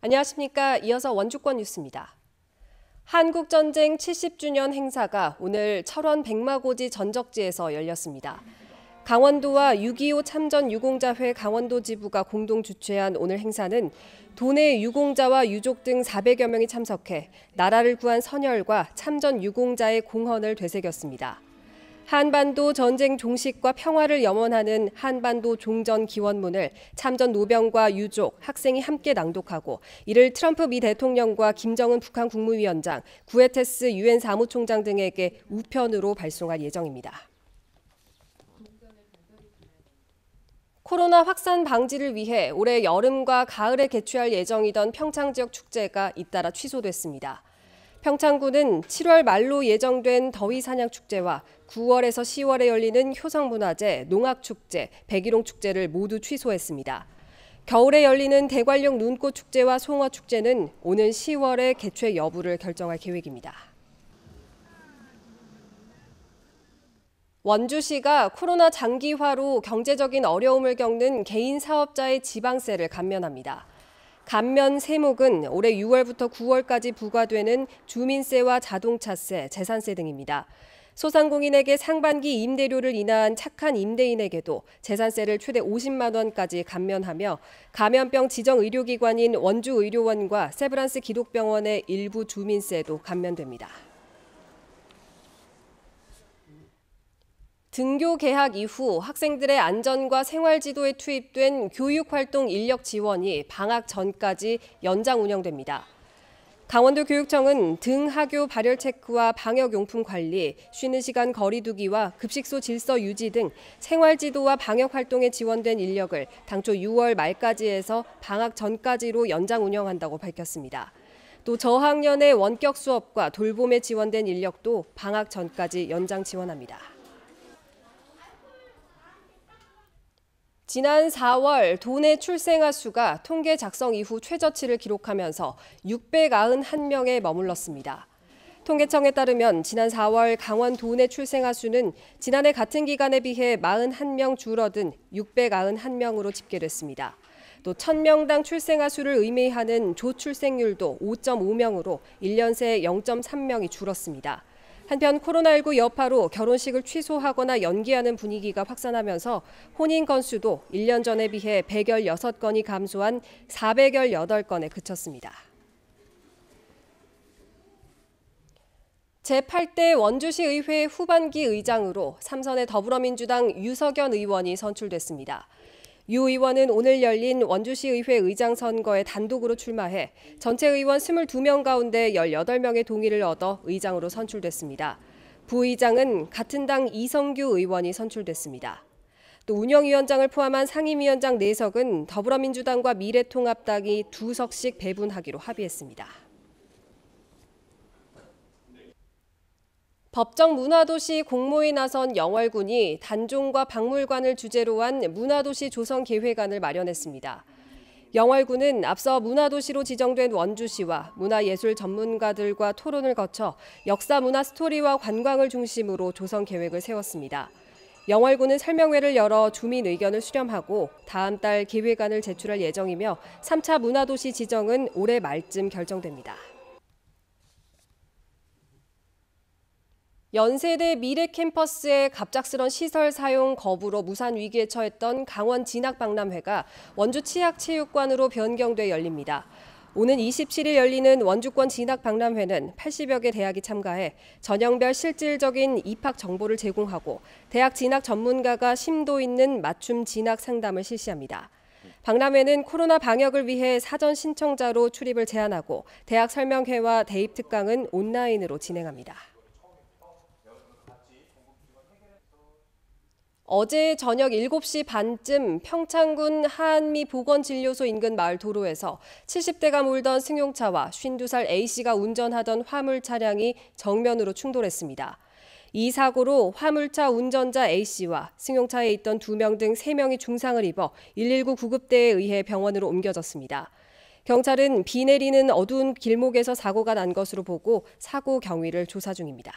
안녕하십니까. 이어서 원주권 뉴스입니다. 한국전쟁 70주년 행사가 오늘 철원 백마고지 전적지에서 열렸습니다. 강원도와 6.25 참전 유공자회 강원도 지부가 공동 주최한 오늘 행사는 도내 유공자와 유족 등 400여 명이 참석해 나라를 구한 선열과 참전 유공자의 공헌을 되새겼습니다. 한반도 전쟁 종식과 평화를 염원하는 한반도 종전 기원문을 참전 노병과 유족, 학생이 함께 낭독하고 이를 트럼프 미 대통령과 김정은 북한 국무위원장, 구에테스 유엔 사무총장 등에게 우편으로 발송할 예정입니다. 코로나 확산 방지를 위해 올해 여름과 가을에 개최할 예정이던 평창 지역 축제가 잇따라 취소됐습니다. 평창구는 7월 말로 예정된 더위사냥축제와 9월에서 10월에 열리는 효성문화제, 농악축제, 백일홍축제를 모두 취소했습니다. 겨울에 열리는 대관령 눈꽃축제와 송어축제는 오는 10월에 개최 여부를 결정할 계획입니다. 원주시가 코로나 장기화로 경제적인 어려움을 겪는 개인 사업자의 지방세를 감면합니다. 감면 세목은 올해 6월부터 9월까지 부과되는 주민세와 자동차세, 재산세 등입니다. 소상공인에게 상반기 임대료를 인하한 착한 임대인에게도 재산세를 최대 50만 원까지 감면하며 감염병 지정 의료기관인 원주의료원과 세브란스 기독병원의 일부 주민세도 감면됩니다. 등교 개학 이후 학생들의 안전과 생활 지도에 투입된 교육활동 인력 지원이 방학 전까지 연장 운영됩니다. 강원도 교육청은 등하교 발열 체크와 방역용품 관리, 쉬는 시간 거리 두기와 급식소 질서 유지 등 생활 지도와 방역 활동에 지원된 인력을 당초 6월 말까지 해서 방학 전까지로 연장 운영한다고 밝혔습니다. 또 저학년의 원격 수업과 돌봄에 지원된 인력도 방학 전까지 연장 지원합니다. 지난 4월 도내 출생아 수가 통계 작성 이후 최저치를 기록하면서 691명에 머물렀습니다. 통계청에 따르면 지난 4월 강원 도내 출생아 수는 지난해 같은 기간에 비해 41명 줄어든 691명으로 집계됐습니다. 또 1000명당 출생아 수를 의미하는 조출생률도 5.5명으로 1년 새 0.3명이 줄었습니다. 한편 코로나19 여파로 결혼식을 취소하거나 연기하는 분위기가 확산하면서 혼인 건수도 1년 전에 비해 116건이 감소한 418건에 그쳤습니다. 제8대 원주시 의회 후반기 의장으로 삼선의 더불어민주당 유석연 의원이 선출됐습니다. 유 의원은 오늘 열린 원주시 의회 의장 선거에 단독으로 출마해 전체 의원 22명 가운데 18명의 동의를 얻어 의장으로 선출됐습니다. 부의장은 같은 당 이성규 의원이 선출됐습니다. 또 운영위원장을 포함한 상임위원장 4석은 더불어민주당과 미래통합당이 2석씩 배분하기로 합의했습니다. 법정 문화도시 공모에 나선 영월군이 단종과 박물관을 주제로 한 문화도시 조성계획안을 마련했습니다. 영월군은 앞서 문화도시로 지정된 원주시와 문화예술 전문가들과 토론을 거쳐 역사 문화 스토리와 관광을 중심으로 조성 계획을 세웠습니다. 영월군은 설명회를 열어 주민 의견을 수렴하고 다음 달 계획안을 제출할 예정이며 3차 문화도시 지정은 올해 말쯤 결정됩니다. 연세대 미래 캠퍼스의 갑작스런 시설 사용 거부로 무산 위기에 처했던 강원 진학박람회가 원주 치학체육관으로 변경돼 열립니다. 오는 27일 열리는 원주권 진학박람회는 80여 개 대학이 참가해 전형별 실질적인 입학 정보를 제공하고 대학 진학 전문가가 심도 있는 맞춤 진학 상담을 실시합니다. 박람회는 코로나 방역을 위해 사전 신청자로 출입을 제한하고 대학 설명회와 대입 특강은 온라인으로 진행합니다. 어제 저녁 7시 반쯤 평창군 한미보건진료소 인근 마을 도로에서 70대가 몰던 승용차와 52살 A씨가 운전하던 화물 차량이 정면으로 충돌했습니다. 이 사고로 화물차 운전자 A씨와 승용차에 있던 2명 등 3명이 중상을 입어 119 구급대에 의해 병원으로 옮겨졌습니다. 경찰은 비 내리는 어두운 길목에서 사고가 난 것으로 보고 사고 경위를 조사 중입니다.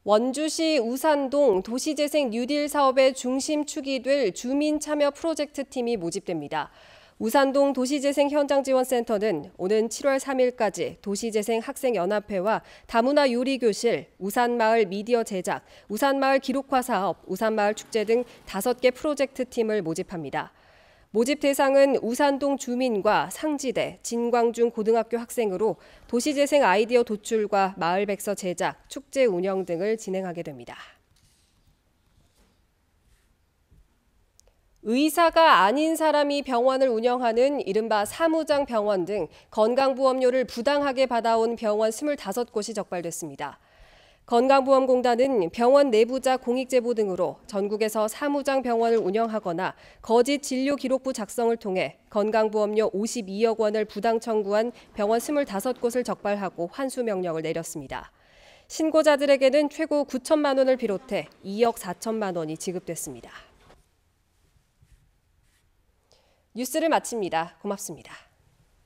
원주시 우산동 도시재생 뉴딜 사업의 중심축이 될 주민참여 프로젝트팀이 모집됩니다. 우산동 도시재생 현장지원센터는 오는 7월 3일까지 도시재생 학생연합회와 다문화 요리교실, 우산마을 미디어 제작, 우산마을 기록화 사업, 우산마을 축제 등 5개 프로젝트팀을 모집합니다. 모집 대상은 우산동 주민과 상지대, 진광중 고등학교 학생으로 도시재생 아이디어 도출과 마을 백서 제작, 축제 운영 등을 진행하게 됩니다. 의사가 아닌 사람이 병원을 운영하는 이른바 사무장 병원 등 건강보험료를 부당하게 받아온 병원 25곳이 적발됐습니다. 건강보험공단은 병원 내부자 공익제보 등으로 전국에서 사무장 병원을 운영하거나 거짓 진료기록부 작성을 통해 건강보험료 52억 원을 부당 청구한 병원 25곳을 적발하고 환수명령을 내렸습니다. 신고자들에게는 최고 9천만 원을 비롯해 2억 4천만 원이 지급됐습니다. 뉴스를 마칩니다. 고맙습니다.